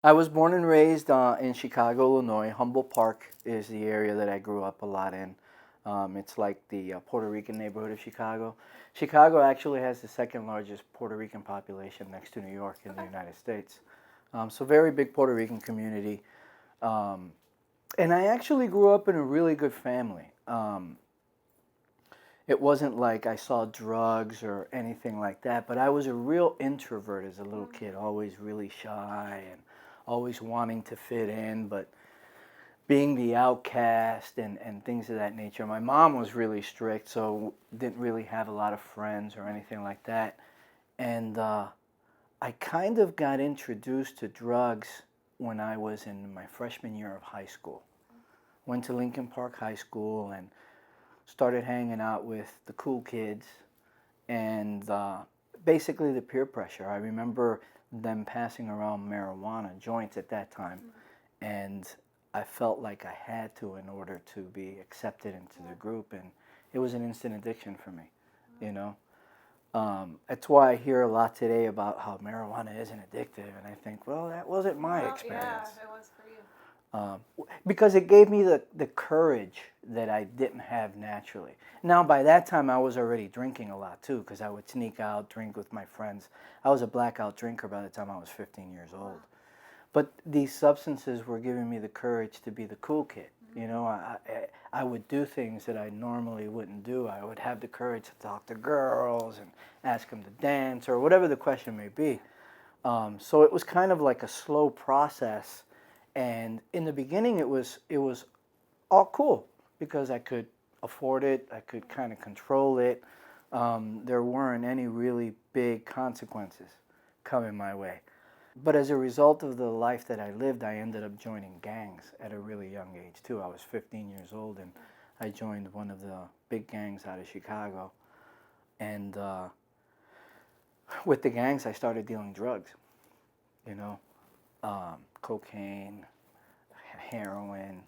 I was born and raised in Chicago, Illinois. Humboldt Park is the area that I grew up a lot in. It's like the Puerto Rican neighborhood of Chicago. Chicago actually has the second largest Puerto Rican population next to New York in the United States. So very big Puerto Rican community. Um, and I actually grew up in a really good family. It wasn't like I saw drugs or anything like that, but I was a real introvert as a little kid, always really shy and always wanting to fit in, but being the outcast and things of that nature. My mom was really strict, so didn't really have a lot of friends or anything like that. And I kind of got introduced to drugs when I was in my freshman year of high school. Went to Lincoln Park High School and started hanging out with the cool kids and basically the peer pressure. I remember them passing around marijuana joints at that time, and I felt like I had to in order to be accepted into the group, and it was an instant addiction for me, you know. That's why I hear a lot today about how marijuana isn't addictive, and I think, well, that wasn't my experience. Yeah, it was for you. Because it gave me the courage that I didn't have naturally. Now, by that time, I was already drinking a lot, too, because I would sneak out, drink with my friends. I was a blackout drinker by the time I was 15 years old. But these substances were giving me the courage to be the cool kid. You know, I would do things that I normally wouldn't do. I would have the courage to talk to girls and ask them to dance or whatever the question may be. So it was kind of like a slow process. And in the beginning, it was all cool because I could afford it. I could kind of control it. There weren't any really big consequences coming my way. But as a result of the life that I lived, I ended up joining gangs at a really young age too. I was 15 years old and I joined one of the big gangs out of Chicago. And with the gangs, I started dealing drugs, you know. Cocaine, heroin,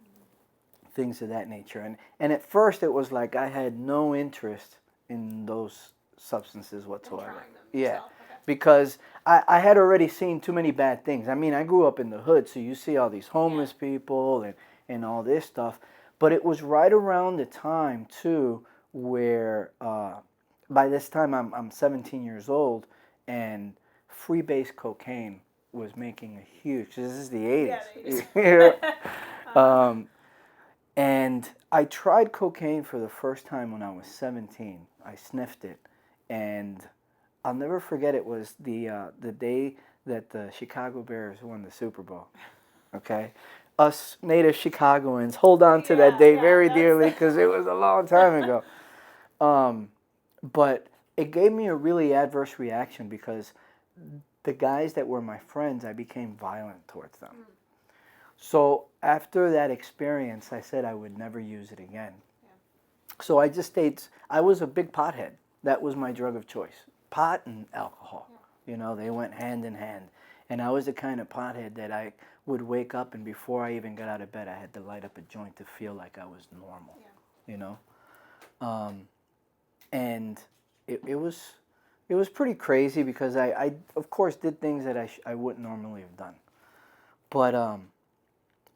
things of that nature. And at first it was like I had no interest in those substances whatsoever. Trying them Yeah, yourself, okay. because I had already seen too many bad things. I mean, I grew up in the hood, so you see all these homeless people and all this stuff. But it was right around the time, too, where by this time I'm 17 years old, and free-base cocaine was making a huge, this is the 80s. Yeah, the 80s. And I tried cocaine for the first time when I was 17. I sniffed it, and I'll never forget, it was the day that the Chicago Bears won the Super Bowl. Okay? Us native Chicagoans hold on to that day very dearly because it was a long time ago. But it gave me a really adverse reaction because the guys that were my friends, I became violent towards them. So after that experience, I said I would never use it again. So I just stayed, I was a big pothead. That was my drug of choice. Pot and alcohol. You know, they went hand in hand. And I was the kind of pothead that I would wake up and before I even got out of bed, I had to light up a joint to feel like I was normal. You know? And it was pretty crazy because I of course did things that I wouldn't normally have done. But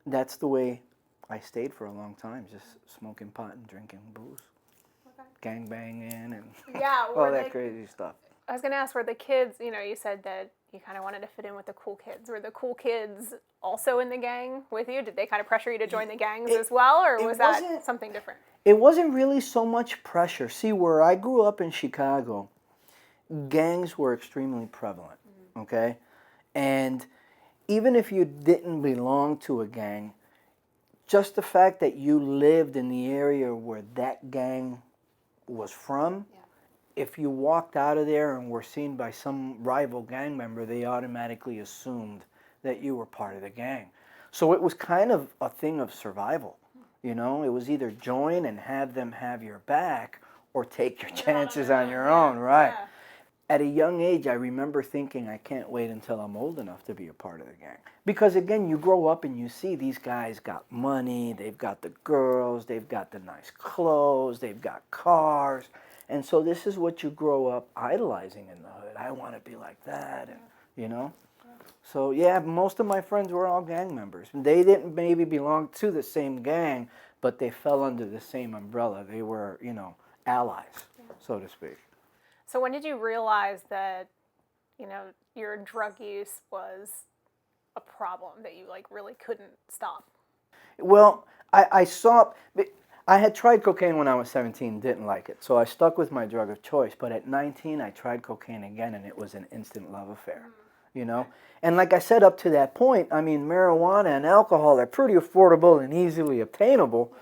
that's the way I stayed for a long time, just smoking pot and drinking booze, gang banging and all that crazy stuff. I was going to ask, were the kids, you know, you said that you kind of wanted to fit in with the cool kids. Were the cool kids also in the gang with you? Did they kind of pressure you to join the gangs as well, or was that something different? It wasn't really so much pressure. See, where I grew up in Chicago, gangs were extremely prevalent, okay? And even if you didn't belong to a gang, just the fact that you lived in the area where that gang was from, if you walked out of there and were seen by some rival gang member, they automatically assumed that you were part of the gang. So it was kind of a thing of survival, you know? It was either join and have them have your back or take your chances on your own, right? Yeah. At a young age, I remember thinking, I can't wait until I'm old enough to be a part of the gang. Because again, you grow up and you see these guys got money, they've got the girls, they've got the nice clothes, they've got cars. And so this is what you grow up idolizing in the hood. I want to be like that, and, you know? So yeah, most of my friends were all gang members. They didn't maybe belong to the same gang, but they fell under the same umbrella. They were, you know, allies, so to speak. So when did you realize that, your drug use was a problem that you like really couldn't stop? Well, I had tried cocaine when I was 17, didn't like it. So I stuck with my drug of choice. But at 19, I tried cocaine again, and it was an instant love affair, you know? And like I said, up to that point, I mean, marijuana and alcohol are pretty affordable and easily obtainable.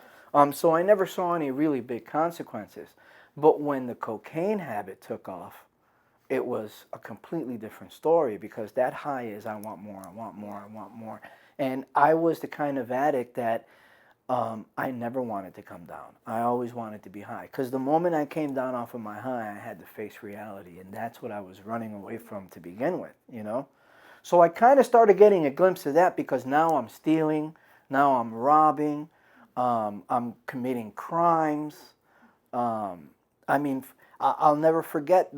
So I never saw any really big consequences. But when the cocaine habit took off, it was a completely different story, because that high is I want more, I want more, I want more. And I was the kind of addict that I never wanted to come down. I always wanted to be high, because the moment I came down off of my high, I had to face reality, and that's what I was running away from to begin with, you know? So I kind of started getting a glimpse of that, because now I'm stealing, now I'm robbing, I'm committing crimes. I mean, I'll never forget,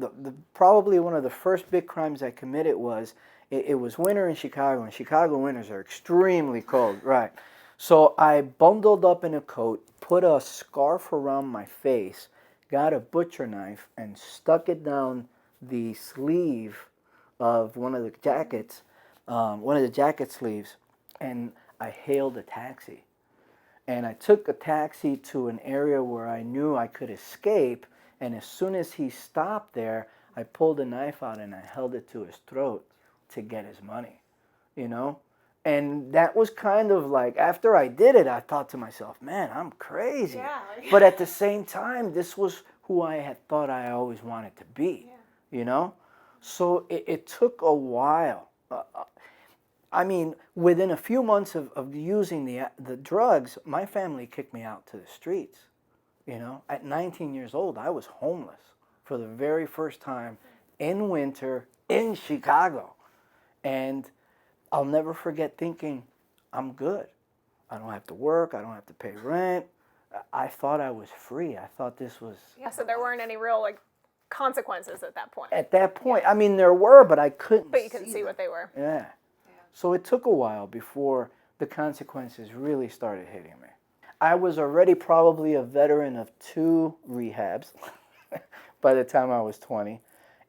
probably one of the first big crimes I committed was, it was winter in Chicago, and Chicago winters are extremely cold, right? So I bundled up in a coat, put a scarf around my face, got a butcher knife, and stuck it down the sleeve of one of the jackets, one of the jacket sleeves, and I hailed a taxi. And I took a taxi to an area where I knew I could escape, and as soon as he stopped there, I pulled a knife out and I held it to his throat to get his money, you know? And that was kind of like, after I did it, I thought to myself, man, I'm crazy. Yeah. But at the same time, this was who I had thought I always wanted to be, you know? So it took a while. I mean, within a few months of using the drugs, my family kicked me out to the streets. You know, at 19 years old, I was homeless for the very first time in winter in Chicago. And I'll never forget thinking, I'm good. I don't have to work. I don't have to pay rent. I thought I was free. I thought this was... Yeah, so there weren't any real, like, consequences at that point. At that point. I mean, there were, but I couldn't But you couldn't see what they were. Yeah. So it took a while before the consequences really started hitting me. I was already probably a veteran of 2 rehabs by the time I was 20.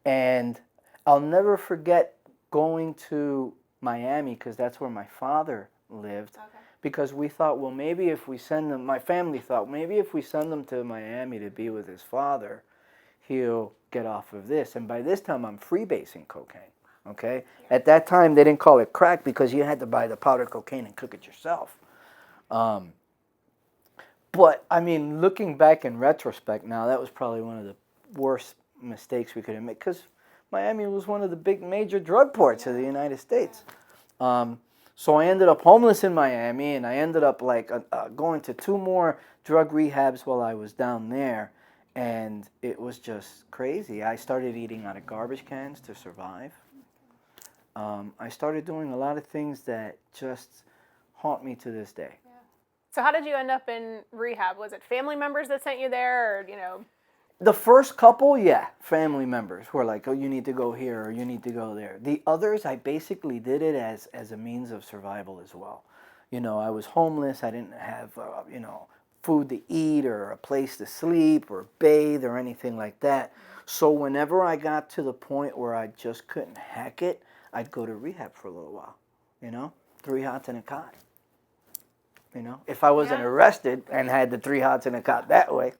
And I'll never forget going to Miami, because that's where my father lived. Okay. Because we thought, well, maybe if we send them, my family thought, maybe if we send them to Miami to be with his father, he'll get off of this. And by this time, I'm freebasing cocaine. Okay? At that time, they didn't call it crack because you had to buy the powdered cocaine and cook it yourself. But, I mean, looking back in retrospect now, that was probably one of the worst mistakes we could have made, because Miami was one of the big major drug ports of the United States. So I ended up homeless in Miami, and I ended up like going to 2 more drug rehabs while I was down there, and it was just crazy. I started eating out of garbage cans to survive. I started doing a lot of things that just haunt me to this day. Yeah. So how did you end up in rehab? Was it family members that sent you there, or, you know? The first couple, yeah, family members who were like, oh, you need to go here or you need to go there. The others, I basically did it as a means of survival as well. You know, I was homeless. I didn't have, you know, food to eat or a place to sleep or bathe or anything like that. So whenever I got to the point where I just couldn't hack it, I'd go to rehab for a little while, you know, 3 hots and a cot. You know, if I wasn't arrested and had the 3 hots and a cot that way.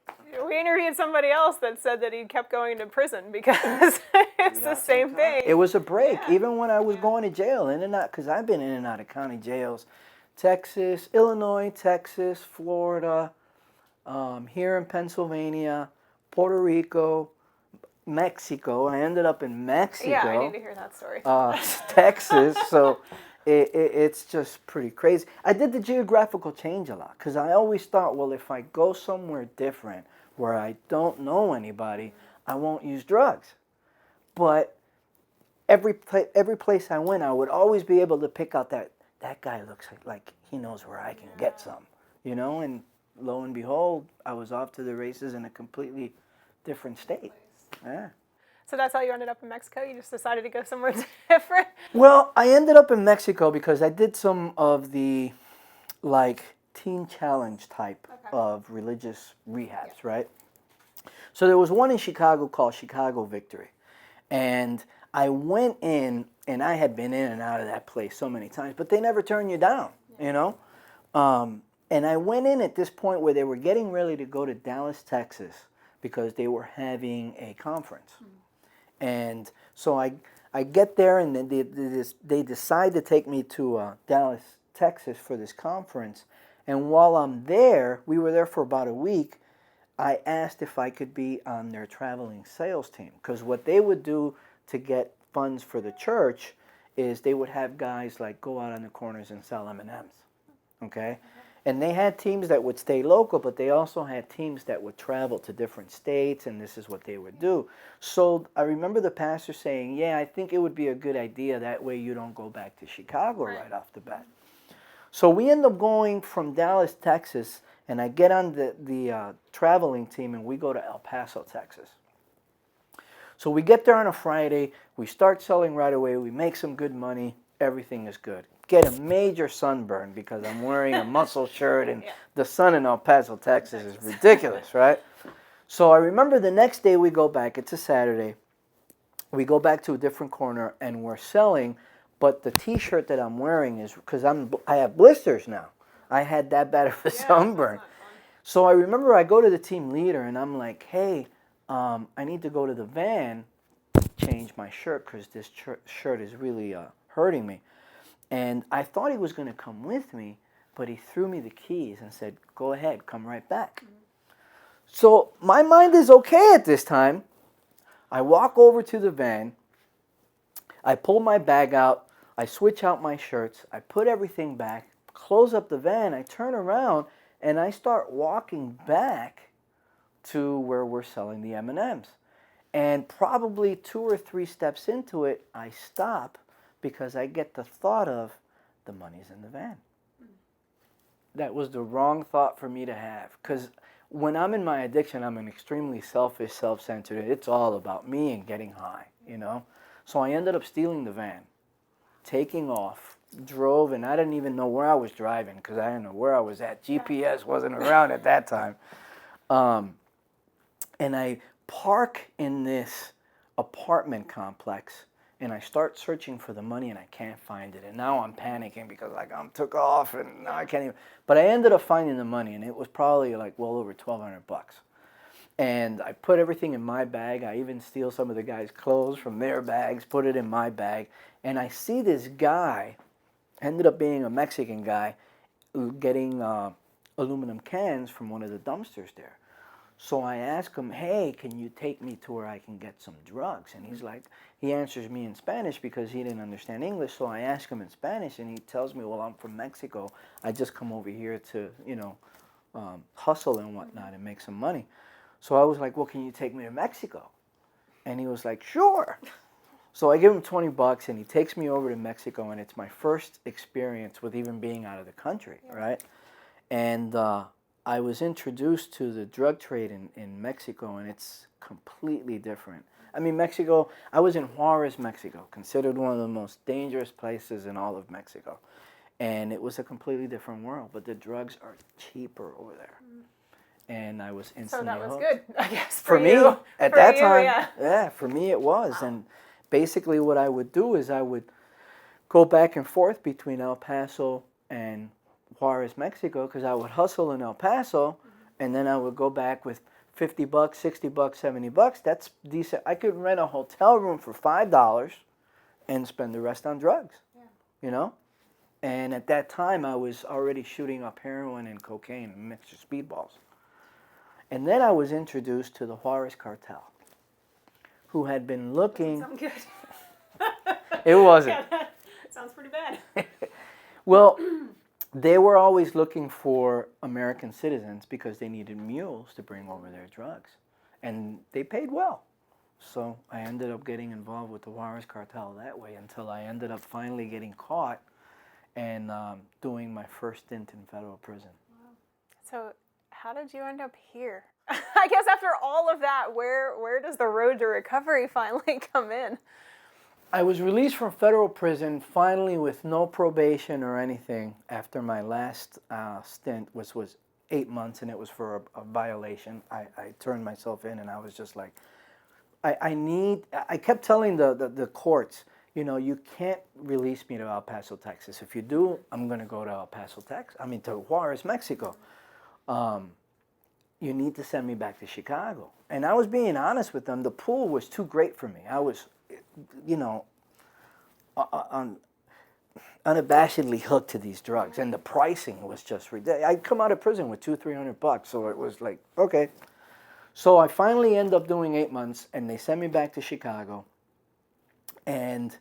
We interviewed somebody else that said that he kept going to prison because it's the same thing. It was a break, even when I was going to jail, in and out, because I've been in and out of county jails. Texas, Illinois, Texas, Florida, here in Pennsylvania, Puerto Rico, Mexico. I ended up in Mexico. Yeah, I need to hear that story. Texas, so it's just pretty crazy. I did the geographical change a lot, because I always thought, well, if I go somewhere different where I don't know anybody, I won't use drugs. But every place I went, I would always be able to pick out that guy looks like he knows where I can get some, you know, and lo and behold, I was off to the races in a completely different state. Yeah. So that's how you ended up in Mexico? You just decided to go somewhere different? Well, I ended up in Mexico because I did some of the, like, teen challenge type of religious rehabs, right? So there was one in Chicago called Chicago Victory. And I went in, and I had been in and out of that place so many times, but they never turn you down, you know? And I went in at this point where they were getting ready to go to Dallas, Texas, because they were having a conference. And so I get there, and then they decide to take me to Dallas, Texas for this conference. And while I'm there, we were there for about a week, I asked if I could be on their traveling sales team. Because what they would do to get funds for the church is they would have guys like go out on the corners and sell M&Ms. Okay? And they had teams that would stay local, but they also had teams that would travel to different states, and this is what they would do. So I remember the pastor saying, yeah, I think it would be a good idea. That way you don't go back to Chicago right off the bat. So we end up going from Dallas, Texas, and I get on the traveling team, and we go to El Paso, Texas. So we get there on a Friday. We start selling right away. We make some good money. Everything is good. Get a major sunburn because I'm wearing a muscle shirt, and the sun in El Paso, Texas is ridiculous, right? So I remember the next day we go back. It's a Saturday. We go back to a different corner, and we're selling, but the T-shirt that I'm wearing is because I have blisters now. I had that bad of a sunburn. So I remember I go to the team leader, and I'm like, hey, I need to go to the van, change my shirt because this shirt is really hurting me. And I thought he was going to come with me, but he threw me the keys and said, go ahead, come right back. So my mind is okay at this time. I walk over to the van. I pull my bag out. I switch out my shirts. I put everything back, close up the van. I turn around, and I start walking back to where we're selling the M&Ms. And probably 2 or 3 steps into it, I stop because I get the thought of the money's in the van. That was the wrong thought for me to have, because when I'm in my addiction, I'm an extremely selfish, self-centered. It's all about me and getting high, you know? So I ended up stealing the van, taking off, drove, and I didn't even know where I was driving because I didn't know where I was at. GPS wasn't around at that time. And I park in this apartment complex, and I start searching for the money, and I can't find it. And now I'm panicking because like I took off, and now I can't even. But I ended up finding the money, and it was probably like well over $1,200. And I put everything in my bag. I even steal some of the guys' clothes from their bags, put it in my bag. And I see this guy, ended up being a Mexican guy, getting aluminum cans from one of the dumpsters there. So I ask him, hey, can you take me to where I can get some drugs? And he's like, he answers me in Spanish because he didn't understand English. So I ask him in Spanish, and he tells me, well, I'm from Mexico. I just come over here to, you know, hustle and whatnot and make some money. So I was like, well, can you take me to Mexico? And he was like, sure. So I give him $20, and he takes me over to Mexico, and it's my first experience with even being out of the country, right? And I was introduced to the drug trade in Mexico, and it's completely different. I mean, Mexico, I was in Juarez, Mexico, considered one of the most dangerous places in all of Mexico. And it was a completely different world, but the drugs are cheaper over there. And I was instantly hooked. So that was good, I guess, for me, you. at that time, yeah, for me it was. Wow. And basically what I would do is I would go back and forth between El Paso and Juarez, Mexico, because I would hustle in El Paso, and then I would go back with $50, $60, $70. That's decent. I could rent a hotel room for $5 and spend the rest on drugs, you know? And at that time, I was already shooting up heroin and cocaine and mixed with speedballs. And then I was introduced to the Juarez cartel, who had been looking... Doesn't sound good. It wasn't. Yeah, sounds pretty bad. Well, they were always looking for American citizens because they needed mules to bring over their drugs. And they paid well. So I ended up getting involved with the Juarez cartel that way until I ended up finally getting caught and doing my first stint in federal prison. Wow. So how did you end up here? I guess after all of that, where does the road to recovery finally come in? I was released from federal prison finally with no probation or anything after my last stint, which was 8 months, and it was for a violation. I turned myself in, and I was just like, I kept telling the courts, you know, you can't release me to El Paso, Texas. If you do, I'm going to go to El Paso, Texas. I mean, to Juarez, Mexico. You need to send me back to Chicago. And I was being honest with them. The pool was too great for me. I was, you know, unabashedly hooked to these drugs. And the pricing was just ridiculous. I'd come out of prison with $200-300. So it was like, okay. So I finally end up doing 8 months, and they send me back to Chicago. And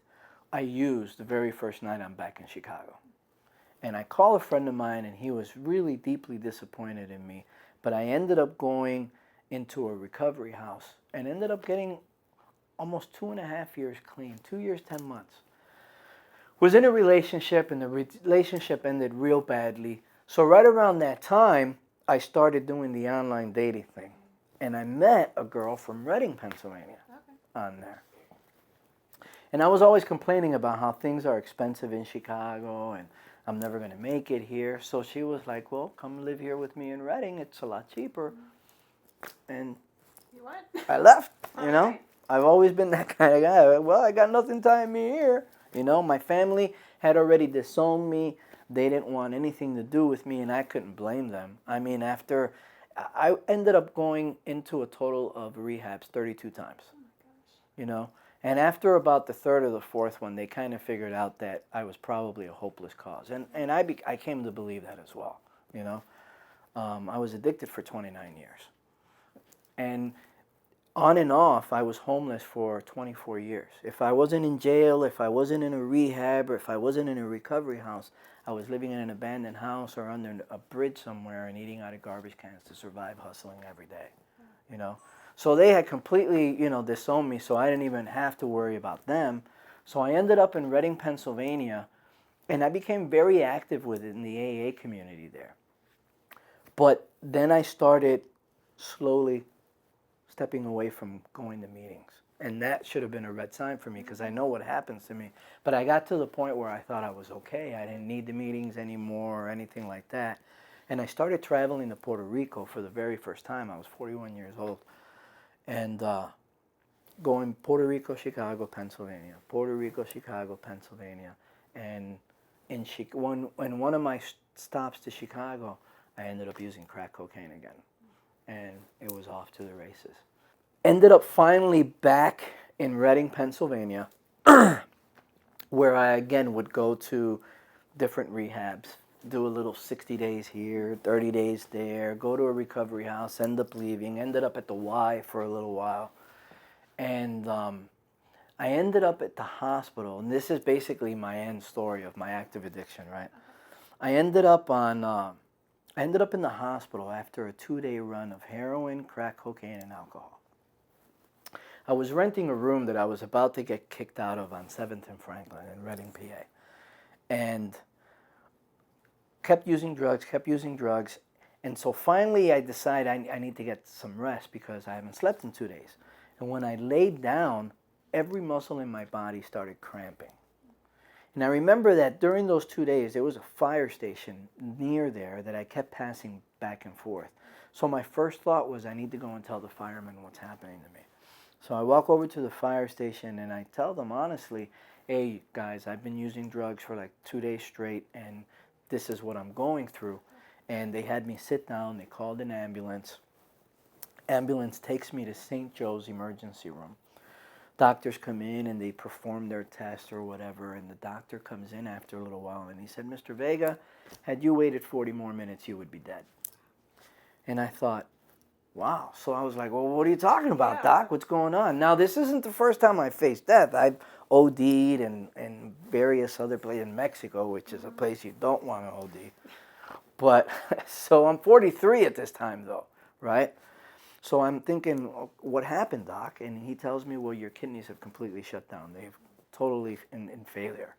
I used the very first night I'm back in Chicago. And I call a friend of mine, and he was really deeply disappointed in me. But I ended up going into a recovery house and ended up getting almost 2.5 years clean, 2 years, 10 months. Was in a relationship, and the relationship ended real badly. So right around that time, I started doing the online dating thing. And I met a girl from Reading, Pennsylvania, on there. And I was always complaining about how things are expensive in Chicago, and I'm never going to make it here. So she was like, well, come live here with me in Reading. It's a lot cheaper. And You went? I left, you know. Right. I've always been that kind of guy. Well, I got nothing tying me here. You know, my family had already disowned me. They didn't want anything to do with me, and I couldn't blame them. I mean, after I ended up going into a total of rehabs 32 times, you know. And after about the third or the fourth one, they kind of figured out that I was probably a hopeless cause. And I came to believe that as well, you know. I was addicted for 29 years. And on and off, I was homeless for 24 years. If I wasn't in jail, if I wasn't in a rehab, or if I wasn't in a recovery house, I was living in an abandoned house or under a bridge somewhere and eating out of garbage cans to survive, hustling every day, you know. So they had completely, you know, disowned me, so I didn't even have to worry about them. So I ended up in Reading, Pennsylvania, and I became very active within the AA community there. But then I started slowly stepping away from going to meetings. And that should have been a red sign for me, because I know what happens to me. But I got to the point where I thought I was okay. I didn't need the meetings anymore or anything like that. And I started traveling to Puerto Rico for the very first time. I was 41 years old. And going Puerto Rico, Chicago, Pennsylvania. Puerto Rico, Chicago, Pennsylvania. And in one of my stops to Chicago, I ended up using crack cocaine again. And it was off to the races. Ended up finally back in Reading, Pennsylvania, where I again would go to different rehabs, do a little 60 days here, 30 days there, go to a recovery house, end up leaving, ended up at the Y for a little while. And I ended up at the hospital, and this is basically my end story of my active addiction, right? I ended up in the hospital after a 2-day run of heroin, crack cocaine, and alcohol. I was renting a room that I was about to get kicked out of on 7th and Franklin in Reading, PA. And kept using drugs. And so finally I decided I need to get some rest because I haven't slept in 2 days. And when I laid down, every muscle in my body started cramping. And I remember that during those 2 days, there was a fire station near there that I kept passing back and forth. So my first thought was, I need to go and tell the firemen what's happening to me. So I walk over to the fire station and I tell them honestly, hey guys, I've been using drugs for like 2 days straight and this is what I'm going through. And they had me sit down, they called an ambulance. Ambulance takes me to St. Joe's emergency room. Doctors come in and they perform their test or whatever, and the doctor comes in after a little while and he said, Mr. Vega, had you waited 40 more minutes, you would be dead. And I thought, wow. So I was like, well, what are you talking about, Doc? What's going on? Now, this isn't the first time I faced death. I've OD'd in various other places, in Mexico, which is a place you don't want to OD. But, so I'm 43 at this time, though, right? So I'm thinking, what happened, Doc? And he tells me, well, your kidneys have completely shut down. They've totally in failure.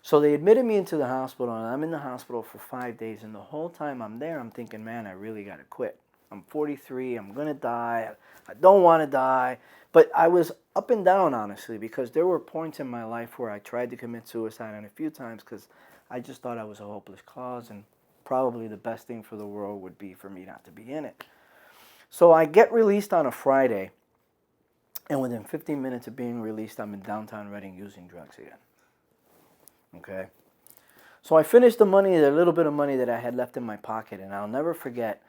So they admitted me into the hospital, and I'm in the hospital for 5 days. And the whole time I'm there, I'm thinking, man, I really got to quit. I'm 43. I'm going to die. I don't want to die. But I was up and down, honestly, because there were points in my life where I tried to commit suicide, and a few times because I just thought I was a hopeless cause, and probably the best thing for the world would be for me not to be in it. So I get released on a Friday, and within 15 minutes of being released, I'm in downtown Reading using drugs again. Okay? So I finished the little bit of money that I had left in my pocket, and I'll never forget,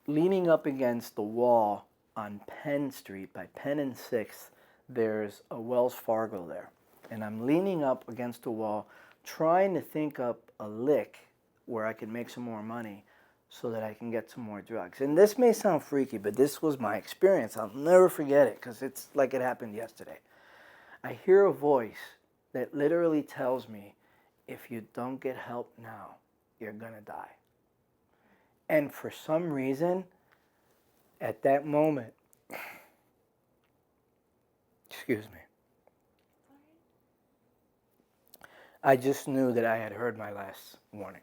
leaning up against the wall on Penn Street, by Penn and 6th, there's a Wells Fargo there. And I'm leaning up against the wall, trying to think up a lick where I could make some more money so that I can get some more drugs. And this may sound freaky, but this was my experience. I'll never forget it because it's like it happened yesterday. I hear a voice that literally tells me, if you don't get help now, you're going to die. And for some reason, at that moment, excuse me, I just knew that I had heard my last warning.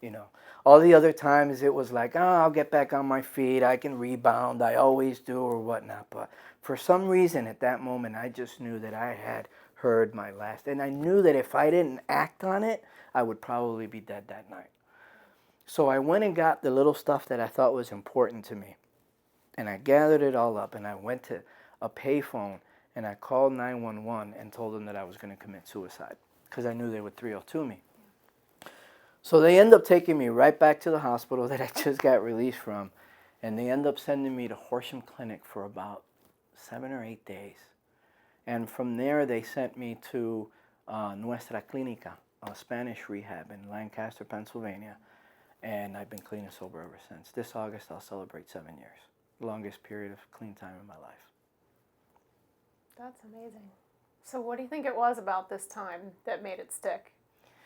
You know, all the other times it was like, oh, I'll get back on my feet, I can rebound, I always do, or whatnot. But for some reason at that moment, I just knew that I had heard my last. And I knew that if I didn't act on it, I would probably be dead that night. So I went and got the little stuff that I thought was important to me. And I gathered it all up, and I went to a payphone, and I called 911 and told them that I was going to commit suicide because I knew they would 302 me. So they end up taking me right back to the hospital that I just got released from, and they end up sending me to Horsham Clinic for about 7 or 8 days. And from there, they sent me to Nuestra Clínica, a Spanish rehab in Lancaster, Pennsylvania, and I've been clean and sober ever since. This August, I'll celebrate 7 years. Longest period of clean time in my life. That's amazing. So what do you think it was about this time that made it stick?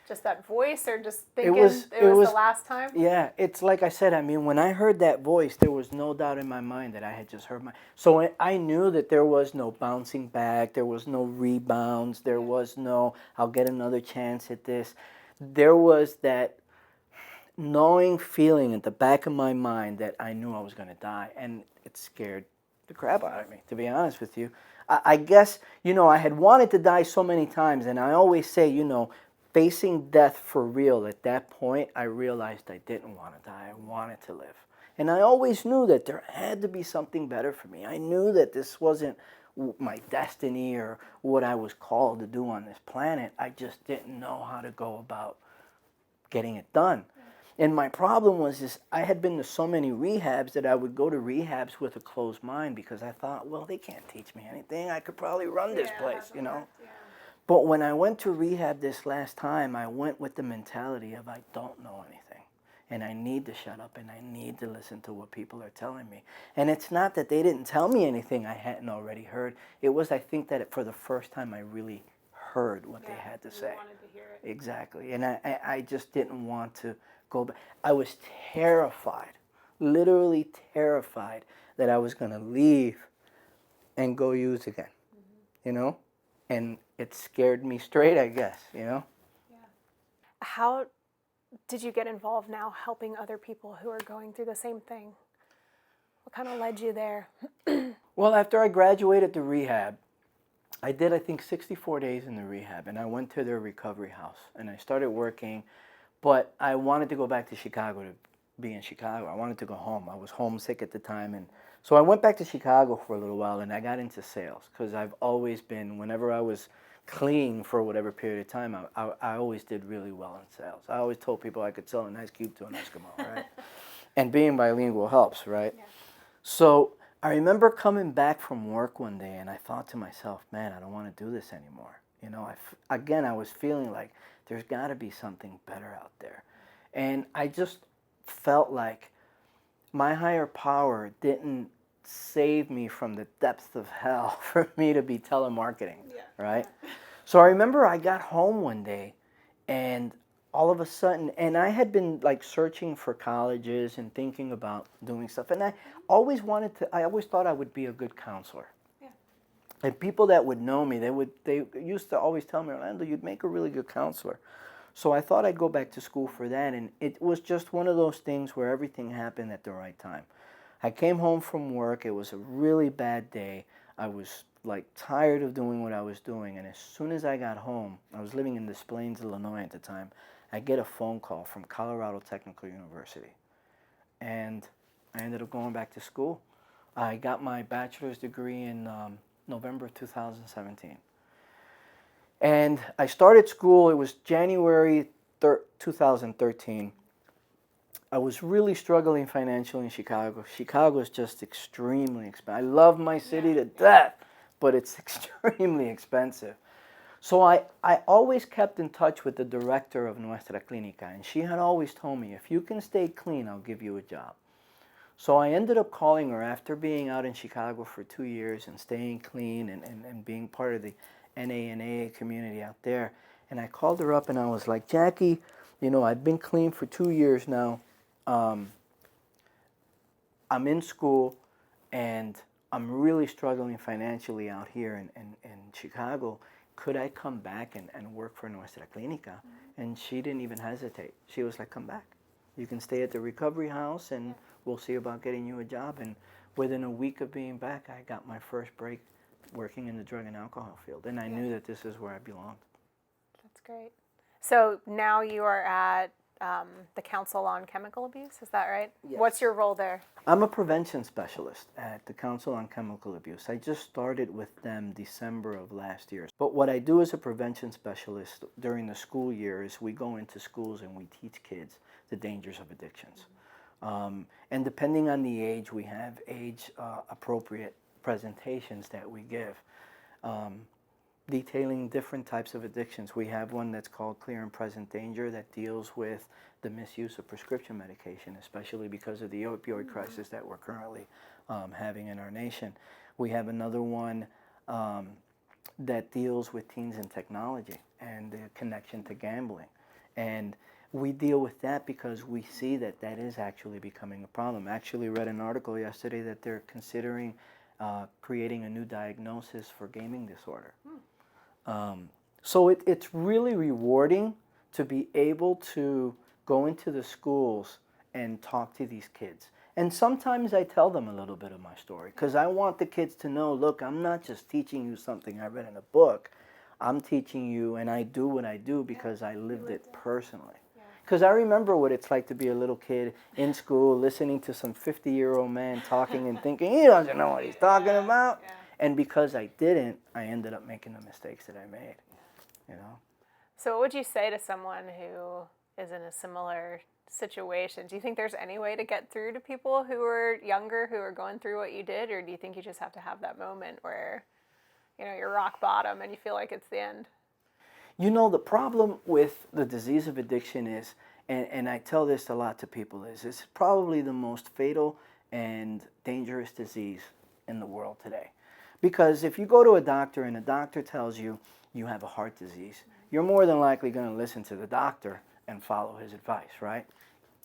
Just that voice, or just thinking it was the last time? Yeah, it's like I said, I mean, when I heard that voice, there was no doubt in my mind that I had just heard So I knew that there was no bouncing back, there was no rebounds, there was no, I'll get another chance at this. There was that gnawing feeling at the back of my mind that I knew I was going to die, and it scared the crap out of me, to be honest with you. I guess, you know, I had wanted to die so many times, and I always say, you know, facing death for real, at that point, I realized I didn't want to die. I wanted to live. And I always knew that there had to be something better for me. I knew that this wasn't my destiny or what I was called to do on this planet. I just didn't know how to go about getting it done. And my problem was I had been to so many rehabs that I would go to rehabs with a closed mind because I thought, well, they can't teach me anything. I could probably run this place, you know. Yeah. But when I went to rehab this last time, I went with the mentality of I don't know anything. And I need to shut up and I need to listen to what people are telling me. And it's not that they didn't tell me anything I hadn't already heard. It was, I think, that for the first time I really heard what they had to say. Wanted to hear it. Exactly. And I just didn't want to go back. I was terrified, literally terrified that I was going to leave and go use again, you know? And it scared me straight, I guess, you know? Yeah. How did you get involved now helping other people who are going through the same thing? What kind of led you there? Well, after I graduated to rehab, I did, I think, 64 days in the rehab, and I went to their recovery house, and I started working. But I wanted to go back to Chicago to be in Chicago. I wanted to go home. I was homesick at the time. And so I went back to Chicago for a little while, and I got into sales because I've always been, whenever I was clean for whatever period of time, I always did really well in sales. I always told people I could sell an ice cube to an Eskimo, right? And being bilingual helps, right? Yeah. So I remember coming back from work one day, and I thought to myself, man, I don't want to do this anymore. You know, again, I was feeling like there's got to be something better out there. And I just felt like my higher power didn't save me from the depths of hell for me to be telemarketing, right? So I remember I got home one day, and all of a sudden, and I had been like searching for colleges and thinking about doing stuff, and I always thought I would be a good counselor. And people that would know me, they used to always tell me, Orlando, you'd make a really good counselor. So I thought I'd go back to school for that, and it was just one of those things where everything happened at the right time. I came home from work. It was a really bad day. I was like tired of doing what I was doing, and as soon as I got home, I was living in Des Plaines, Illinois at the time, I get a phone call from Colorado Technical University, and I ended up going back to school. I got my bachelor's degree in November of 2017. And I started school, it was January 2013. I was really struggling financially in Chicago. Chicago is just extremely expensive. I love my city to death, but it's extremely expensive. So I always kept in touch with the director of Nuestra Clínica, and she had always told me, if you can stay clean, I'll give you a job. So I ended up calling her after being out in Chicago for 2 years and staying clean and being part of the NA and AA community out there. And I called her up and I was like, Jackie, you know, I've been clean for 2 years now. I'm in school and I'm really struggling financially out here in Chicago. Could I come back and work for Nuestra Clínica? And she didn't even hesitate. She was like, come back. You can stay at the recovery house and we'll see about getting you a job. And within a week of being back, I got my first break working in the drug and alcohol field. And I knew that this is where I belonged. That's great. So now you are at the Council on Chemical Abuse, is that right? Yes. What's your role there? I'm a prevention specialist at the Council on Chemical Abuse. I just started with them December of last year. But what I do as a prevention specialist during the school year is we go into schools and we teach kids the dangers of addictions. And depending on the age, we have age-appropriate presentations that we give, detailing different types of addictions. We have one that's called Clear and Present Danger that deals with the misuse of prescription medication, especially because of the opioid crisis that we're currently having in our nation. We have another one that deals with teens and technology and the connection to gambling. And we deal with that because we see that that is actually becoming a problem. I actually read an article yesterday that they're considering creating a new diagnosis for gaming disorder. So it's really rewarding to be able to go into the schools and talk to these kids. And sometimes I tell them a little bit of my story because I want the kids to know, look, I'm not just teaching you something I read in a book. I'm teaching you, and I do what I do because I lived it personally. Because I remember what it's like to be a little kid in school listening to some 50-year-old man talking and thinking, he doesn't know what he's talking about. And because I didn't, I ended up making the mistakes that I made, you know. So what would you say to someone who is in a similar situation? Do you think there's any way to get through to people who are younger, who are going through what you did? Or do you think you just have to have that moment where, you know, you're rock bottom and you feel like it's the end? You know, the problem with the disease of addiction is, and I tell this a lot to people, is it's probably the most fatal and dangerous disease in the world today. Because if you go to a doctor and the doctor tells you you have a heart disease, you're more than likely going to listen to the doctor and follow his advice, right?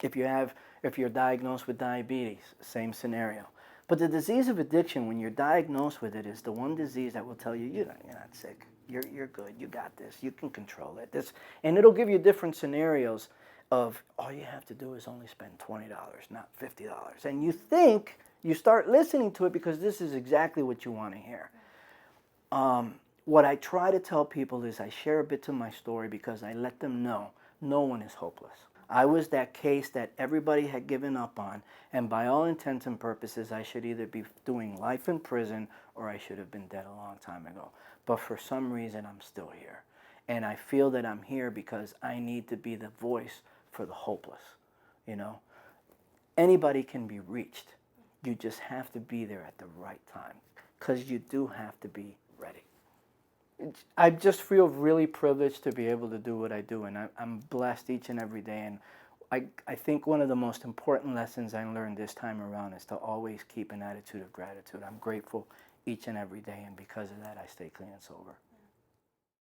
If you're diagnosed with diabetes, same scenario. But the disease of addiction, when you're diagnosed with it, is the one disease that will tell you, you're not sick. You're good. You got this. You can control it. And it'll give you different scenarios of all you have to do is only spend $20, not $50. And you start listening to it because this is exactly what you want to hear. What I try to tell people is I share a bit to my story because I let them know no one is hopeless. I was that case that everybody had given up on, and by all intents and purposes, I should either be doing life in prison or I should have been dead a long time ago. But for some reason, I'm still here. And I feel that I'm here because I need to be the voice for the hopeless, you know. Anybody can be reached. You just have to be there at the right time because you do have to be ready. I just feel really privileged to be able to do what I do, and I'm blessed each and every day. And I think one of the most important lessons I learned this time around is to always keep an attitude of gratitude. I'm grateful each and every day, and because of that, I stay clean and sober.